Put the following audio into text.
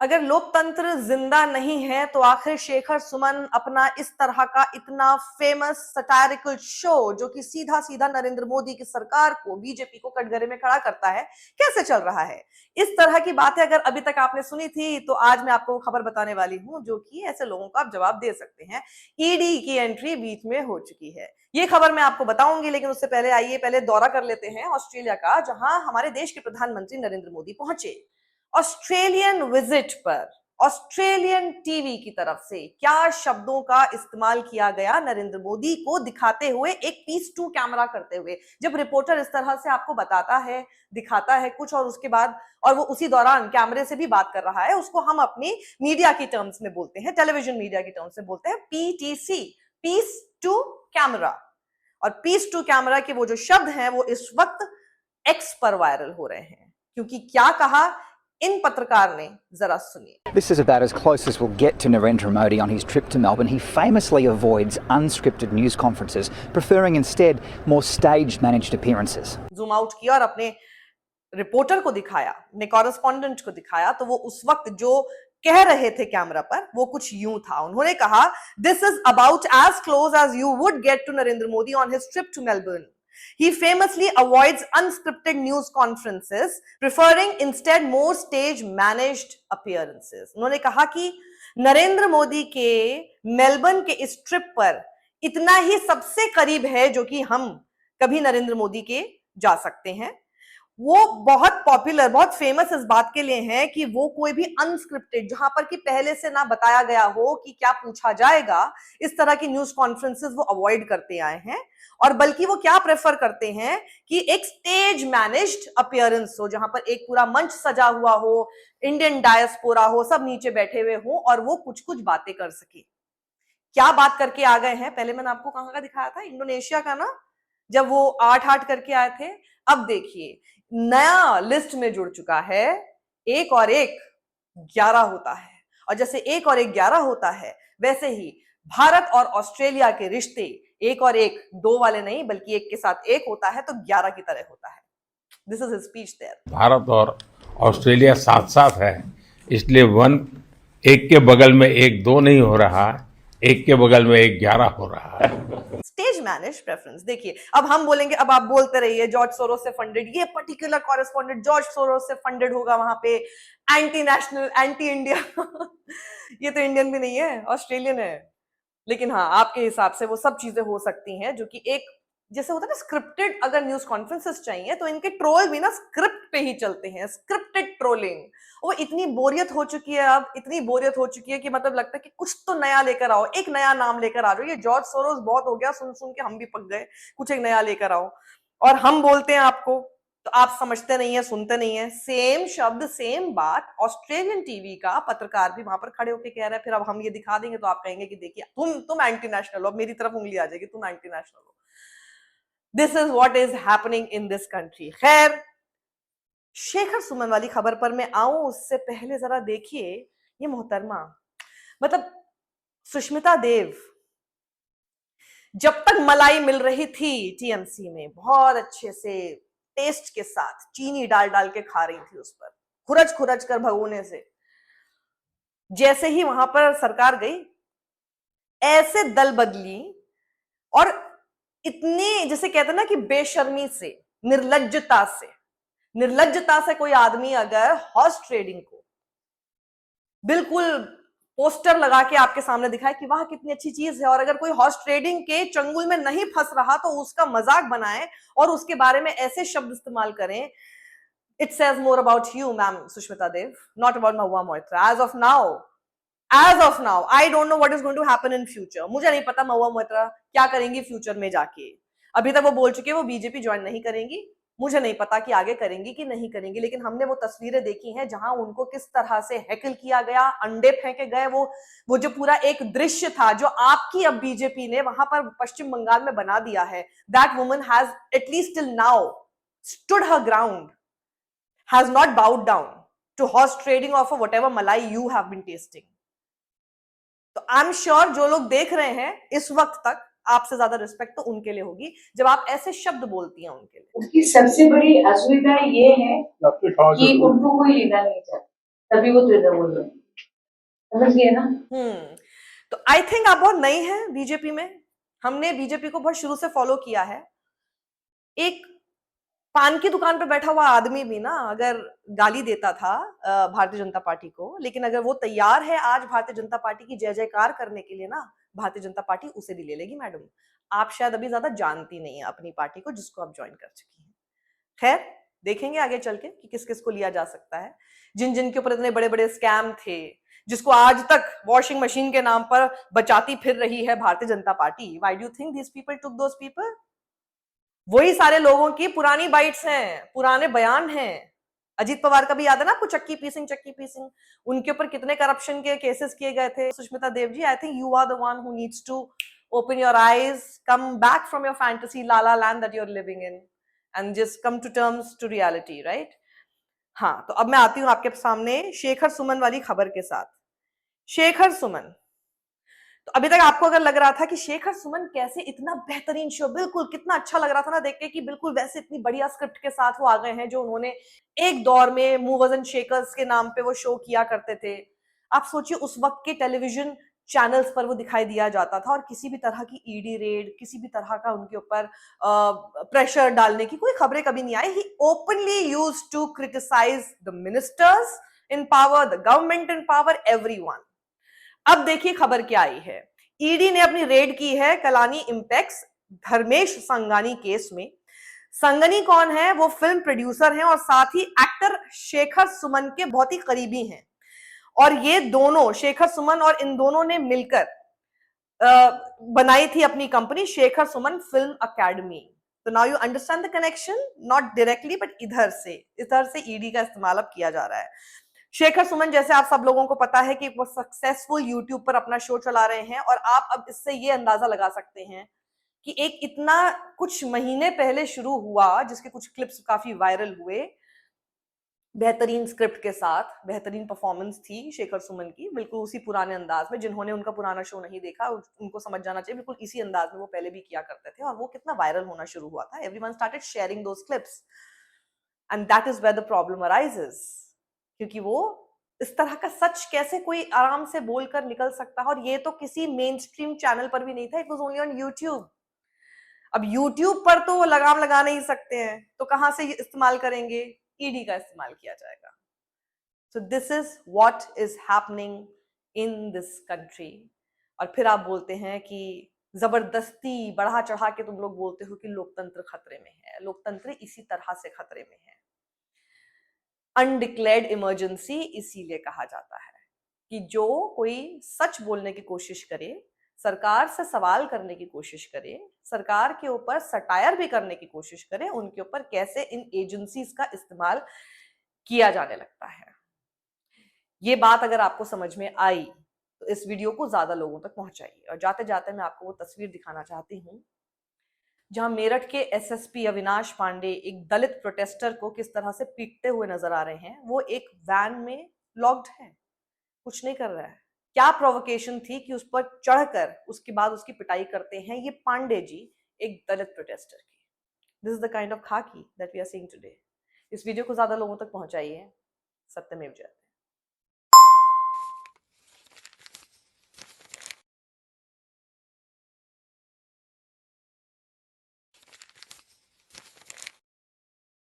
अगर लोकतंत्र जिंदा नहीं है तो आखिर शेखर सुमन अपना इस तरह का इतना फेमस सटायरिकल शो जो कि सीधा सीधा नरेंद्र मोदी की सरकार को, बीजेपी को कटघरे में खड़ा करता है, कैसे चल रहा है? इस तरह की बातें अगर अभी तक आपने सुनी थी तो आज मैं आपको खबर बताने वाली हूं जो कि ऐसे लोगों को आप जवाब दे सकते हैं। ईडी की एंट्री बीच में हो चुकी है, ये खबर मैं आपको बताऊंगी, लेकिन उससे पहले आइए पहले दौरा कर लेते हैं ऑस्ट्रेलिया का, जहां हमारे देश के प्रधानमंत्री नरेंद्र मोदी पहुंचे। ऑस्ट्रेलियन विजिट पर ऑस्ट्रेलियन टीवी की तरफ से क्या शब्दों का इस्तेमाल किया गया नरेंद्र मोदी को दिखाते हुए, एक पीस टू कैमरा करते हुए। जब रिपोर्टर इस तरह से आपको बताता है, दिखाता है कुछ और उसके बाद और वो उसी दौरान कैमरे से भी बात कर रहा है, उसको हम अपनी मीडिया की टर्म्स में बोलते हैं, टेलीविजन मीडिया की टर्म्स में बोलते हैं पीटीसी, पीस टू कैमरा। और पीस टू कैमरा के वो जो शब्द हैं वो इस वक्त एक्स पर वायरल हो रहे हैं, क्योंकि क्या कहा इन पत्रकार ने, जरा सुनिए। This is about as close as we'll get to Narendra Modi on his trip to Melbourne. He famously avoids unscripted news conferences, preferring instead more stage managed appearances. Zoom out किया और अपने रिपोर्टर को दिखाया, अपने correspondent को दिखाया, तो वो उस वक्त जो कह रहे थे कैमरा पर वो कुछ यूं था। उन्होंने कहा, this is about as close as you would get to Narendra Modi on his trip to Melbourne. He famously avoids unscripted news conferences, preferring instead more stage managed appearances. उन्होंने कहा कि नरेंद्र मोदी के मेलबर्न के इस ट्रिप पर इतना ही सबसे करीब है जो कि हम कभी नरेंद्र मोदी के जा सकते हैं। वो बहुत पॉपुलर, बहुत फेमस इस बात के लिए हैं कि वो कोई भी अनस्क्रिप्टेड, जहां पर कि पहले से ना बताया गया हो कि क्या पूछा जाएगा, इस तरह की न्यूज कॉन्फ्रेंसेस वो अवॉइड करते आए हैं। और बल्कि वो क्या प्रेफर करते हैं कि एक स्टेज मैनेज्ड अपीयरेंस हो, जहां पर एक पूरा मंच सजा हुआ हो, इंडियन डायस्पोरा हो, सब नीचे बैठे हुए हो और वो कुछ कुछ बातें कर सके। क्या बात करके आ गए हैं? पहले मैंने आपको कहां का दिखाया था, इंडोनेशिया का ना, जब वो 8-8 करके आए थे। अब देखिए नया लिस्ट में जुड़ चुका है, 1 और 1 11 होता है, और जैसे 1 और 1 11 होता है वैसे ही भारत और ऑस्ट्रेलिया के रिश्ते 1 और 1 2 वाले नहीं बल्कि 1 के साथ 1 होता है तो 11 की तरह होता है। This is his speech there. Bharat और ऑस्ट्रेलिया साथ साथ है, इसलिए एक के बगल में 1 2 नहीं हो रहा, एक के बगल में 1 11 हो रहा है। Stage manage preference. देखिए अब हम बोलेंगे, अब आप बोलते रहिए जॉर्ज सोरोस से फंडेड, ये पर्टिकुलर कॉरेस्पॉन्डेंट जॉर्ज सोरोस से फंडेड होगा, वहां पे एंटी नेशनल, एंटी इंडिया ये तो इंडियन भी नहीं है, ऑस्ट्रेलियन है। लेकिन हाँ, आपके हिसाब से वो सब चीजें हो सकती हैं जो कि एक जैसे होता है ना स्क्रिप्टेड, अगर न्यूज कॉन्फ्रेंसेस चाहिए तो इनके ट्रोल भी ना स्क्रिप्ट पे ही चलते हैं, स्क्रिप्टेड ट्रोलिंग। वो इतनी बोरियत हो चुकी है, अब इतनी बोरियत हो चुकी है कि मतलब लगता है कि कुछ तो नया लेकर आओ, एक नया नाम लेकर आ जाओ। ये जॉर्ज सोरोस बहुत हो गया, सुन सुन के हम भी पक गए, कुछ एक नया लेकर आओ। और हम बोलते हैं आपको तो आप समझते नहीं है, सुनते नहीं है। सेम शब्द सेम बात ऑस्ट्रेलियन टीवी का पत्रकार भी वहां पर खड़े होकर कह रहा है। फिर अब हम ये दिखा देंगे तो आप कहेंगे कि देखिए तुम एंटी नेशनल हो, मेरी तरफ उंगली आ जाएगी, तुम एंटी नेशनल हो। This is what is happening in this country. खैर, शेखर सुमन वाली खबर पर मैं आऊं उससे पहले जरा देखिए ये मोहतरमा, मतलब सुष्मिता देव जब तक मलाई मिल रही थी टीएमसी में, बहुत अच्छे से टेस्ट के साथ चीनी डाल डाल के खा रही थी, उस पर खुरच खुरच कर भगोने से। जैसे ही वहां पर सरकार गई, ऐसे दल बदली और इतनी, जैसे कहते हैं ना कि बेशर्मी से, निर्लज्जता से कोई आदमी अगर हॉर्स ट्रेडिंग को बिल्कुल पोस्टर लगा के आपके सामने दिखाए कि वाह कितनी अच्छी चीज है, और अगर कोई हॉर्स ट्रेडिंग के चंगुल में नहीं फंस रहा तो उसका मजाक बनाए और उसके बारे में ऐसे शब्द इस्तेमाल करें, it says more about you ma'am Sushmita Dev, not about Mahua Moitra. As of now I don't know what is going to happen in future. मुझे नहीं पता महुआ मोइत्रा क्या करेंगी फ्यूचर में जाके। अभी तक वो बोल चुके हैं वो बीजेपी ज्वाइन नहीं करेंगी, मुझे नहीं पता कि आगे करेंगी कि नहीं करेंगी, लेकिन हमने वो तस्वीरें देखी हैं जहां उनको किस तरह से हैकल किया गया, अंडे फेंके गए। वो जो पूरा एक दृश्य था जो आपकी अब बीजेपी ने वहां पर पश्चिम बंगाल में बना दिया है। That woman has at least till now stood her ground, has not bowed down to horse trading of whatever malai you have been tasting. तो आई एम श्योर जो लोग देख रहे हैं इस वक्त तक, आपसे ज्यादा रिस्पेक्ट तो उनके लिए होगी जब आप ऐसे शब्द बोलती हैं उनके लिए। उसकी सबसे बड़ी असुविधा ये है कि उनको कोई लेना नहीं चाहता। तभी वो तृणमूल में, समझ गए ना। तो आई थिंक आप बहुत नई हैं बीजेपी में। हमने बीजेपी को बहुत शुरू से फॉलो किया है। एक पान की दुकान पे बैठा हुआ आदमी भी ना अगर गाली देता था भारतीय जनता पार्टी को, लेकिन अगर वो तैयार है आज भारतीय जनता पार्टी की जय जयकार करने के लिए ना, भारतीय जनता पार्टी उसे भी ले लेगी। मैडम, आप शायद अभी ज्यादा जानती नहीं है अपनी पार्टी को, जिसको आप ज्वाइन कर चुकी हैं। खैर, देखेंगे आगे चल के कि किस किस को लिया जा सकता है। जिन जिन के ऊपर इतने बड़े बड़े स्कैम थे, जिसको आज तक वॉशिंग मशीन के नाम पर बचाती फिर रही है Bharatiya Janata party, why do you think this people took those people? वही सारे लोगों की पुरानी बाइट्स हैं, पुराने बयान हैं। अजीत पवार का भी याद है ना आपको, चक्की पीसिंग, उनके ऊपर कितने करप्शन के केसेस किए गए थे। Sushmita Dev ji, I think you are the one who needs to open your eyes, come back from your fantasy lala land that you are living in and just come to terms to reality, right? हाँ, तो अब मैं आती हूं आपके सामने शेखर सुमन वाली खबर के साथ। शेखर सुमन, तो अभी तक आपको अगर लग रहा था कि शेखर सुमन कैसे इतना बेहतरीन शो, बिल्कुल कितना अच्छा लग रहा था ना देख के कि बिल्कुल वैसे इतनी बढ़िया स्क्रिप्ट के साथ वो आ गए हैं जो उन्होंने एक दौर में मूवर्स एंड शेकर्स के नाम पे वो शो किया करते थे। आप सोचिए उस वक्त के टेलीविजन चैनल्स पर वो दिखाई दिया जाता था और किसी भी तरह की ईडी रेड, किसी भी तरह का उनके ऊपर प्रेशर डालने की कोई खबरें कभी नहीं आई। He openly used to criticise the ministers in power, the government in power, everyone. अब देखिए खबर क्या आई है। ईडी ने अपनी रेड की है कलानी इंपेक्स धर्मेश संगानी केस में। संगनी कौन है? वो फिल्म प्रोड्यूसर हैं और साथ ही एक्टर शेखर सुमन के बहुत ही करीबी हैं। और ये दोनों, शेखर सुमन और इन दोनों ने मिलकर बनाई थी अपनी company Shekhar Suman film academy. तो now you understand the connection, not directly but इधर से ईडी का इस्तेमाल अब किया जा रहा है। शेखर सुमन, जैसे आप सब लोगों को पता है कि वो सक्सेसफुल यूट्यूब पर अपना शो चला रहे हैं और आप अब इससे ये अंदाजा लगा सकते हैं कि एक इतना कुछ महीने पहले शुरू हुआ, जिसके कुछ क्लिप्स काफी वायरल हुए, बेहतरीन स्क्रिप्ट के साथ, बेहतरीन परफॉर्मेंस थी शेखर सुमन की, बिल्कुल उसी पुराने अंदाज में। जिन्होंने उनका पुराना शो नहीं देखा उनको समझ जाना चाहिए, बिल्कुल इसी अंदाज में वो पहले भी किया करते थे और वो कितना वायरल होना शुरू हुआ था। Everyone started sharing those clips and that is where the problem arises, क्योंकि वो इस तरह का सच कैसे कोई आराम से बोलकर निकल सकता है। और ये तो किसी मेन स्ट्रीम चैनल पर भी नहीं था, it was only on YouTube. अब यूट्यूब पर तो वो लगाम लगा नहीं सकते हैं, तो कहां से इस्तेमाल करेंगे? ईडी का इस्तेमाल किया जाएगा। So this is what is happening in this country. और फिर आप बोलते हैं कि जबरदस्ती बढ़ा चढ़ा के तुम लोग बोलते हो कि लोकतंत्र खतरे में है। लोकतंत्र इसी तरह से खतरे में है। अनडिक्लेयर्ड इमरजेंसी इसीलिए कहा जाता है कि जो कोई सच बोलने की कोशिश करे, सरकार से सवाल करने की कोशिश करे, सरकार के ऊपर सटायर भी करने की कोशिश करे, उनके ऊपर कैसे इन एजेंसीज का इस्तेमाल किया जाने लगता है। ये बात अगर आपको समझ में आई तो इस वीडियो को ज्यादा लोगों तक पहुंचाइए। और जाते जाते मैं आपको वो तस्वीर दिखाना चाहती हूं जहां मेरठ के एसएसपी अविनाश पांडे एक दलित प्रोटेस्टर को किस तरह से पीटते हुए नजर आ रहे हैं। वो एक वैन में लॉक्ड है, कुछ नहीं कर रहा है। क्या प्रोवोकेशन थी कि उस पर चढ़कर उसके बाद उसकी पिटाई करते हैं ये पांडे जी, एक दलित प्रोटेस्टर की। This is the kind of khaki that we are seeing today. इस वीडियो को ज्यादा लोगों तक पहुंचाइए। सत्यमेव जयते।